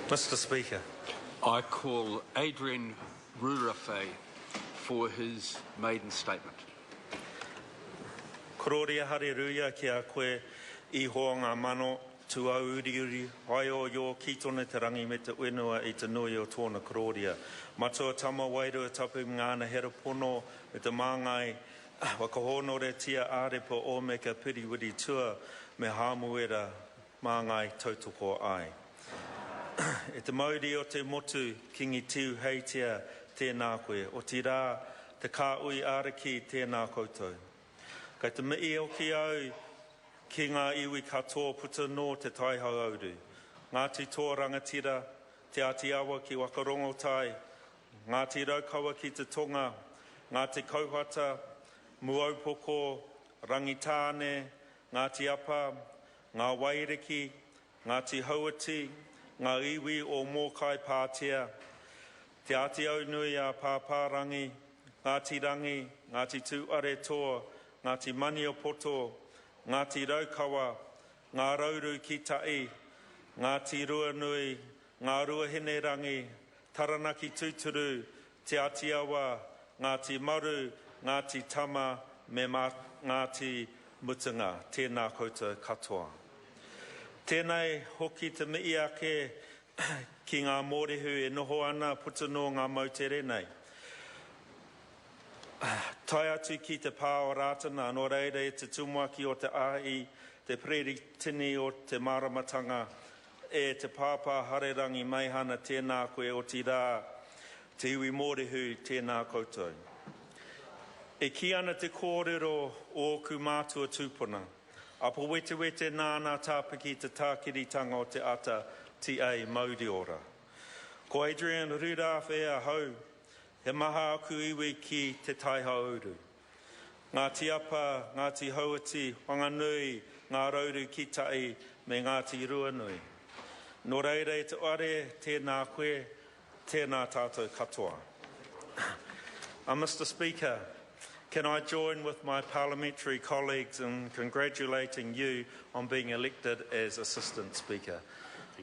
Mr. Speaker. I call Adrian Rurawhe for his maiden statement. Kororia hareruia ki a koe I hoa ngā mano tu au uriuri ai o yo ki tone te rangi me te whenua I te nui o tōna kororia. Matua tama wairua tapu ngāna hera pono me te māngai wakahono re tia ārepo o me ka piriwiri tua me hāmuera māngai tautoko ai. E te mauri o te motu kingi tiu heitia tēnā koe, o ti rā te kā ui āraki tēnā koutou. Kei te mii o ki au ki ngā iwi katoa puta no te taihau auru. Ngāti tō rangatira, te ati awa ki wakarongo tai, ngāti raukawa ki te tonga, ngāti kauhata, muaupoko, rangitāne, ngāti apa, ngā wairiki, ngāti hauati, ngā iwi o mōkai pātia, te ati au nui a pāpārangi, ngāti rangi, ngāti tū are toa, ngāti mani o poto, ngāti raukawa, ngā rauru ki tai, ngāti rua nui, ngā rua hene rangi, taranaki tūturu, te ati awa, ngāti maru, ngāti tama, me ngāti mutunga, tēnā koutou katoa. Tēnei hoki te mii ake ki ngā mōrehu e noho ana puta no ngā mautere nei. Tai atu ki te pā o rātana, nō reira e te tumuaki o te āi, te preri tini o te maramatanga, e te pāpā harerangi meihana tēnā koe o ti rā, te iwi mōrehu tēnā koutou. E ki ana te kōrero o ku mātua tūpuna, apo wete wete nāna tāpiki te tākiritanga o te ata TA Mauri ora. Ko Adrian Rurawhe a hau, he maha aku iwi ki te taihauru. Ngāti apa, ngāti hauati, whanganui, ngā rauru ki tai, me ngāti ruanui. Nō reira e te are, tēnā koe, tēnā tātou katoa. Mr. Speaker, can I join with my parliamentary colleagues in congratulating you on being elected as Assistant Speaker.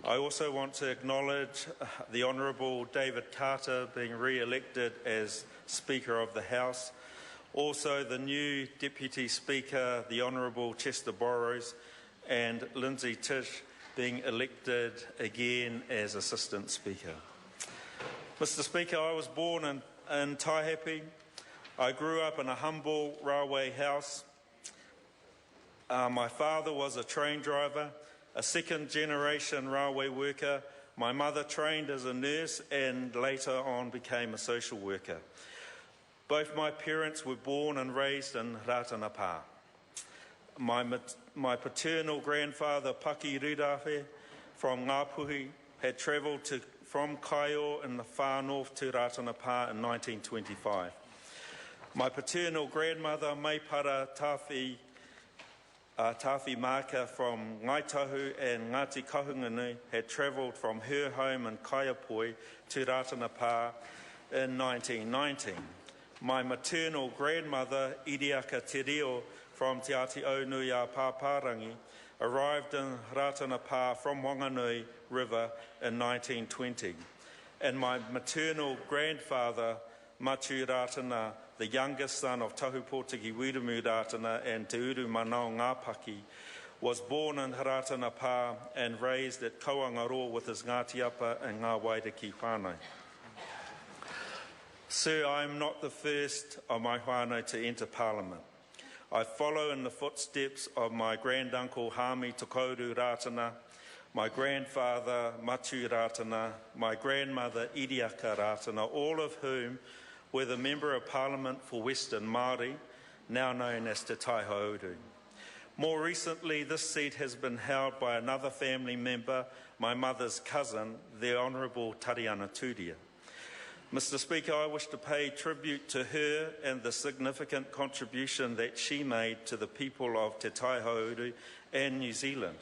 I also want to acknowledge the Honourable David Carter being re-elected as Speaker of the House. Also the new Deputy Speaker, the Honourable Chester Borrows, and Lindsay Tish being elected again as Assistant Speaker. Mr. Speaker, I was born in Taihape. I grew up in a humble railway house. My father was a train driver, a second-generation railway worker. My mother trained as a nurse and later on became a social worker. Both my parents were born and raised in Ratanapa. My paternal grandfather, Paki Rurawhe, from Ngāpuhi, had travelled from Kaio in the far north to Ratanapa in 1925. My paternal grandmother, Maipara Tawhi Maka from Ngaitahu and Ngāti Kahungunu, had travelled from her home in Kaiapoi to Ratanapa in 1919. My maternal grandmother, Iriaka Te Reo from Te Ati Aunui a Pāpārangi, arrived in Ratanapa from Wanganui River in 1920. And my maternal grandfather, Matu Ratana, the youngest son of Tahupōtiki Wiremu Ratana and Te Uru Manao Ngāpaki, was born in Ratanapa and raised at Kauangaro with his Ngāti Apa and Ngā Wairiki whānau. Sir, I am not the first of my whānau to enter Parliament. I follow in the footsteps of my granduncle Hami Tokouru Ratana, my grandfather Matu Ratana, my grandmother Iriaka Ratana, all of whom were the Member of Parliament for Western Māori, now known as Te Taihauru. More recently, this seat has been held by another family member, my mother's cousin, the Honourable Tariana Turia. Mr. Speaker, I wish to pay tribute to her and the significant contribution that she made to the people of Te Taihauru and New Zealand.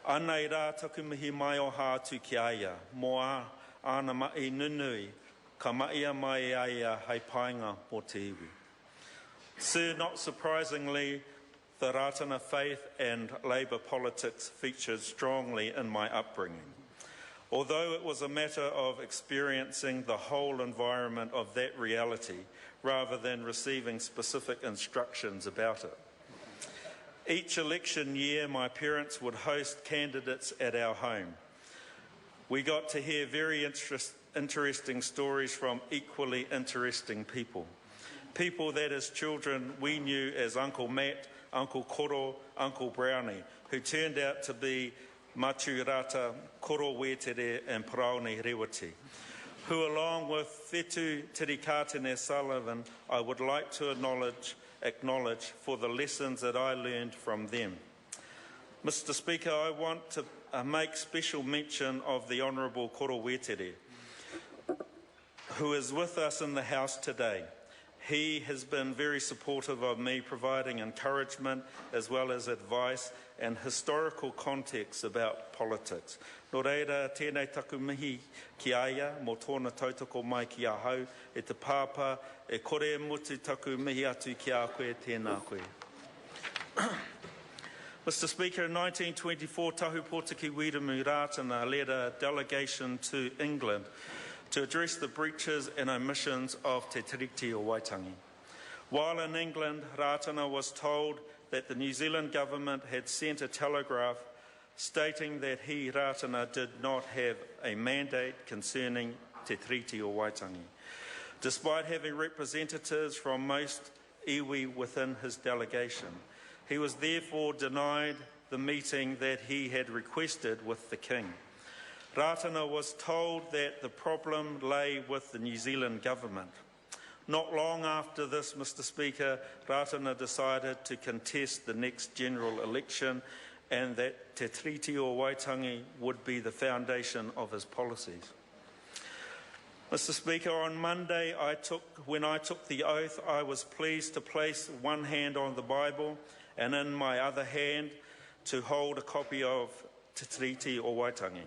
Anei rā taku mihi mai o hātu ki aia, mō ana mai nunui, ka maia mai aia hei painga o te iwi. Sir, not surprisingly, the Ratana faith and Labour politics featured strongly in my upbringing. although it was a matter of experiencing the whole environment of that reality rather than receiving specific instructions about it. Each election year, my parents would host candidates at our home. We got to hear very interesting stories from equally interesting people. People that as children we knew as Uncle Matt, Uncle Koro, Uncle Brownie, who turned out to be Maturata, Koro Wetere and Paraone Rewati, who along with Whetu Tirikatene Sullivan I would like to acknowledge for the lessons that I learned from them. Mr. Speaker, I want to make special mention of the Honourable Koro Wetere, who is with us in the House today. He has been very supportive of me, providing encouragement as well as advice and historical context about politics. Nō reira, tēnei taku mihi ki aia, mō tōna tautoko mai ki a hau, e te pāpā, e kore mutu taku mihi atu ki a koe, tēnā koe. Mr. Speaker, in 1924, Tahu Pōtiki Wiremu Rātana led a delegation to England to address the breaches and omissions of Te Tiriti o Waitangi. While in England, Rātana was told that the New Zealand government had sent a telegraph stating that he, Rātana, did not have a mandate concerning Te Tiriti o Waitangi, despite having representatives from most iwi within his delegation. He was therefore denied the meeting that he had requested with the King. Rātana was told that the problem lay with the New Zealand government. Not long after this, Mr. Speaker, Rātana decided to contest the next general election and that Te Tiriti o Waitangi would be the foundation of his policies. Mr. Speaker, on Monday, when I took the oath, I was pleased to place one hand on the Bible and in my other hand to hold a copy of Te Tiriti o Waitangi.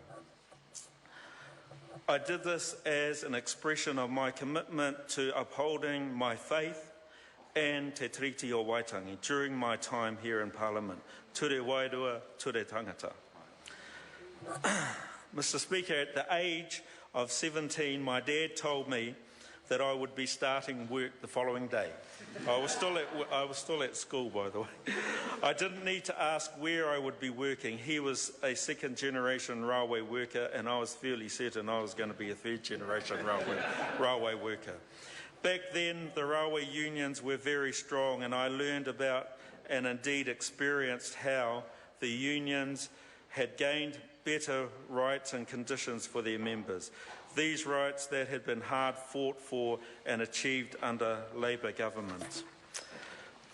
I did this as an expression of my commitment to upholding my faith and Te Tiriti o Waitangi during my time here in Parliament. Ture wairua, ture tangata. Mr. Speaker, at the age of 17, my dad told me that I would be starting work the following day. I was still at school, by the way. I didn't need to ask where I would be working. He was a second-generation railway worker, and I was fairly certain I was going to be a third-generation railway worker. Back then, the railway unions were very strong, and I learned about and indeed experienced how the unions had gained better rights and conditions for their members. These rights that had been hard fought for and achieved under Labour governments.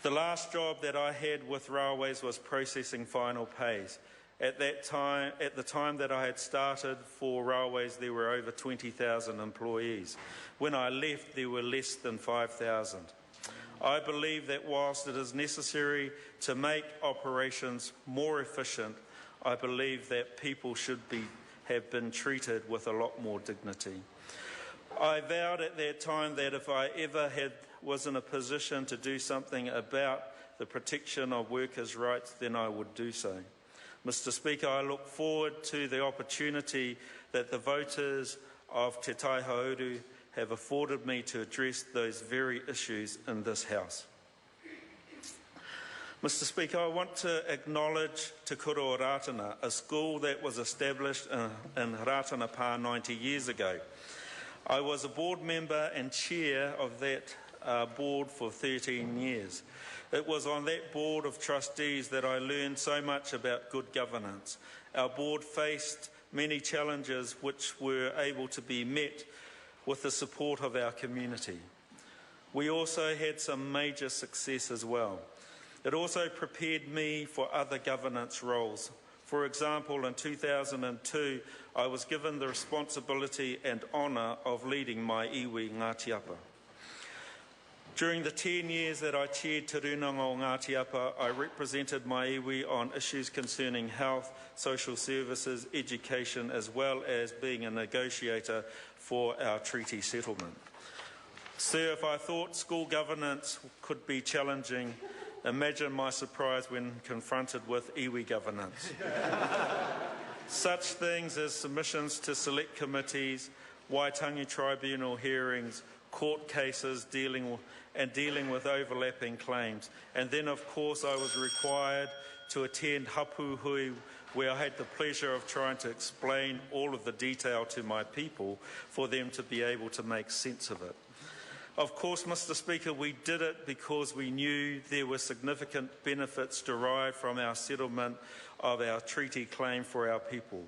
The last job that I had with railways was processing final pays. At the time that I had started for railways, there were over 20,000 employees. When I left, there were less than 5,000. I believe that whilst it is necessary to make operations more efficient, I believe that people should have been treated with a lot more dignity. I vowed at that time that if I ever was in a position to do something about the protection of workers' rights, then I would do so. Mr. Speaker, I look forward to the opportunity that the voters of Te Tai Hauru have afforded me to address those very issues in this House. Mr. Speaker, I want to acknowledge Te Kuro o Rātana, a school that was established in Rātanapā 90 years ago. I was a board member and chair of that board for 13 years. It was on that board of trustees that I learned so much about good governance. Our board faced many challenges which were able to be met with the support of our community. We also had some major success as well. It also prepared me for other governance roles. For example, in 2002, I was given the responsibility and honour of leading my iwi Ngāti Apa. During the 10 years that I chaired Te Runanga o Ngāti Apa, I represented my iwi on issues concerning health, social services, education, as well as being a negotiator for our treaty settlement. Sir, if I thought school governance could be challenging, imagine my surprise when confronted with iwi governance. Such things as submissions to select committees, Waitangi tribunal hearings, court cases dealing with overlapping claims. And then, of course, I was required to attend hapu hui, where I had the pleasure of trying to explain all of the detail to my people for them to be able to make sense of it. Of course, Mr. Speaker, we did it because we knew there were significant benefits derived from our settlement of our treaty claim for our people.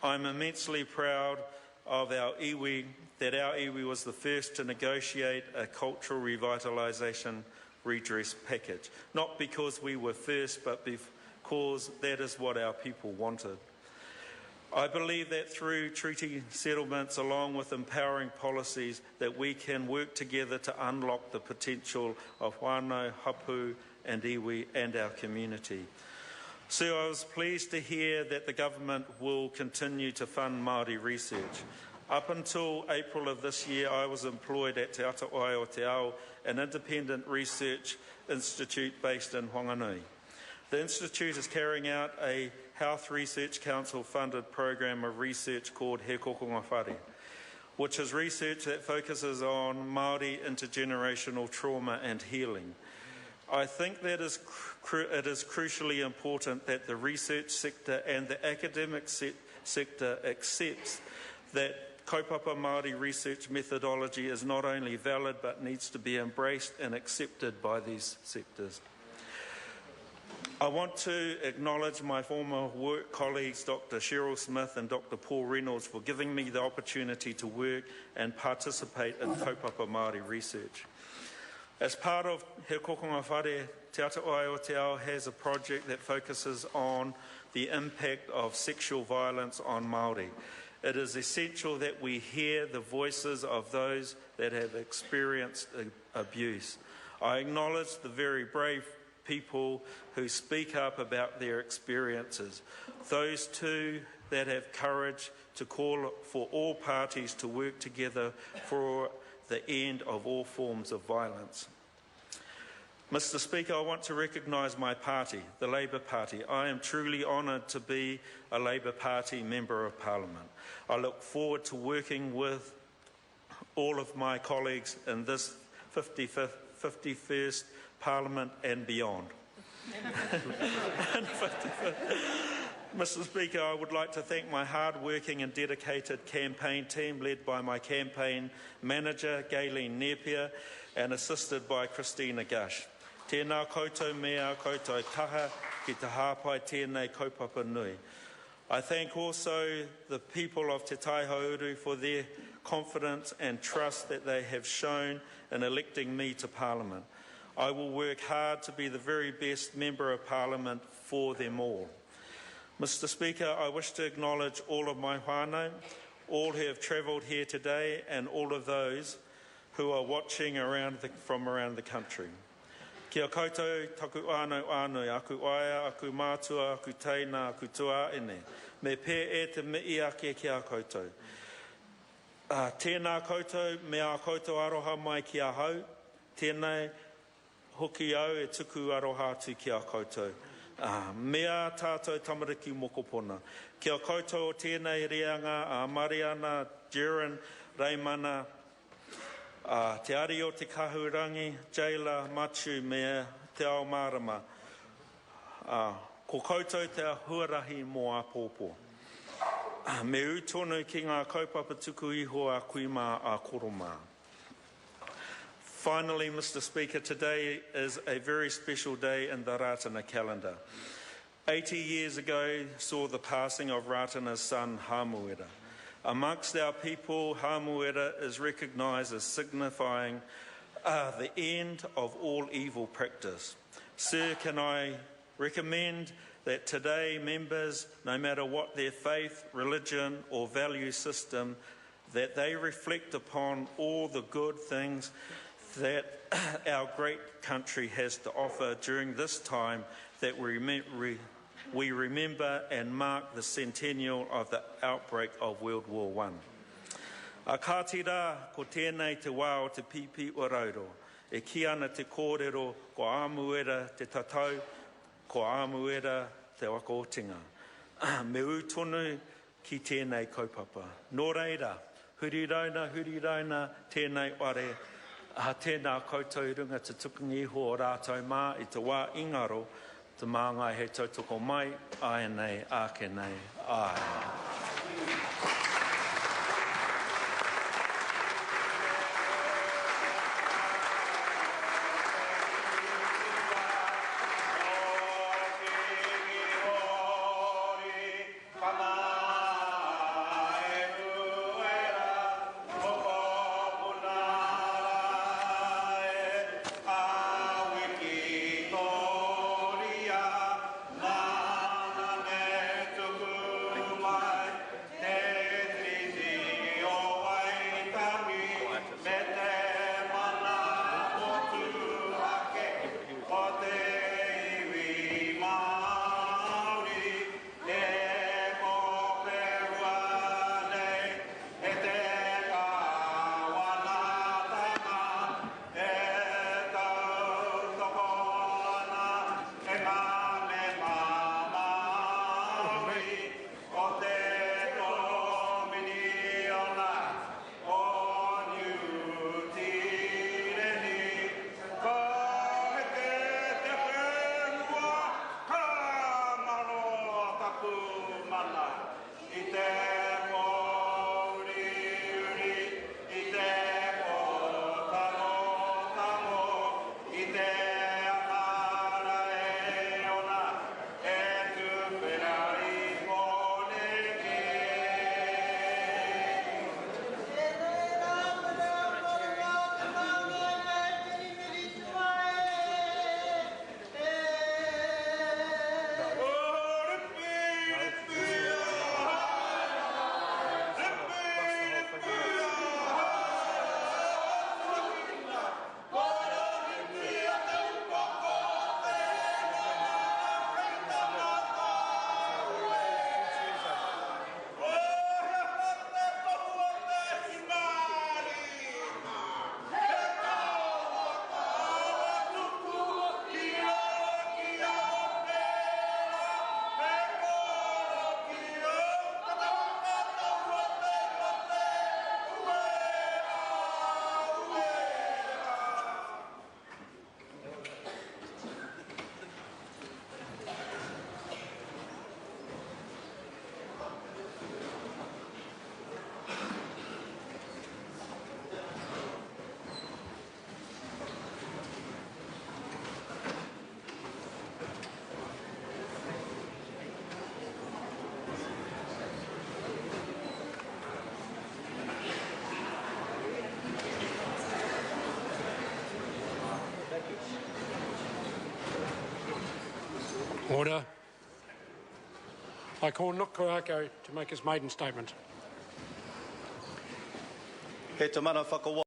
I'm immensely proud of our iwi, that our iwi was the first to negotiate a cultural revitalisation redress package. Not because we were first, but because that is what our people wanted. I believe that through treaty settlements, along with empowering policies, that we can work together to unlock the potential of whānau, hapu and iwi and our community. So I was pleased to hear that the government will continue to fund Māori research. Up until April of this year, I was employed at Te Ata-Wai o Te Ao, an independent research institute based in Whanganui. The institute is carrying out a Health Research Council funded program of research called He Kokonga Whare, which is research that focuses on Māori intergenerational trauma and healing. I think that it is crucially important that the research sector and the academic sector accepts that kaupapa Māori research methodology is not only valid but needs to be embraced and accepted by these sectors. I want to acknowledge my former work colleagues, Dr. Cheryl Smith and Dr. Paul Reynolds, for giving me the opportunity to work and participate in kaupapa Māori research. As part of He Kokonga Whare, Te Ata-Wai o Te Ao has a project that focuses on the impact of sexual violence on Māori. It is essential that we hear the voices of those that have experienced abuse. I acknowledge the very brave people who speak up about their experiences, those too that have courage to call for all parties to work together for the end of all forms of violence. Mr. Speaker, I want to recognise my party, the Labour Party. I am truly honoured to be a Labour Party Member of Parliament. I look forward to working with all of my colleagues in this 51st Parliament and beyond. Mr. Speaker, I would like to thank my hard-working and dedicated campaign team led by my campaign manager, Gayleen Napier, and assisted by Christina Gush. Tēnā koutou mea koutou taha ki te hāpai tēnei kaupapa nui. I thank also the people of Te Taihauru for their confidence and trust that they have shown in electing me to Parliament. I will work hard to be the very best Member of Parliament for them all. Mr. Speaker, I wish to acknowledge all of my whānau, all who have travelled here today, and all of those who are watching from around the country. Kia koutou, taku anui, aku aia, aku mātua, aku teina, aku tuāene. Me pē e te mii ake kia koutou. Tēnā koutou, mea koutou aroha mai kia hau. Tēnei hoki au e tuku aroha atu kia koutou. Mea tātou tamariki mokopona. Kia koutou o tēnei reanga, Mariana, Jiren, Reimana, te ari o te kahurangi, Jaila, Machu, mea te ao marama. Ko koutou te huarahi mō a pōpō. Me utonu ki ngā kaupapa tuku iho a kuima a koroma. Finally, Mr. Speaker, today is a very special day in the Ratana calendar. 80 years ago saw the passing of Ratana's son, Hamuera. Amongst our people, Hamuera is recognised as signifying the end of all evil practice. Sir, can I recommend that today members, no matter what their faith, religion or value system, that they reflect upon all the good things that our great country has to offer during this time that we remember and mark the centennial of the outbreak of World War I. Ka tira ko tēnei te wā o te pipi o rauro. E ki ana te kōrero ko Amuera te tatau, ko Amuera te waka o tinga. me utonu ki tēnei kaupapa. Nō reira, huri rauna, tēnei ware, tēnā koutou runga te tukungi iho o rātou mā I te wā ingaro, te māngai he tautoko mai, ai nei, ake nei, ai. Order. I call Nukuako to make his maiden statement. He te mana whakawa.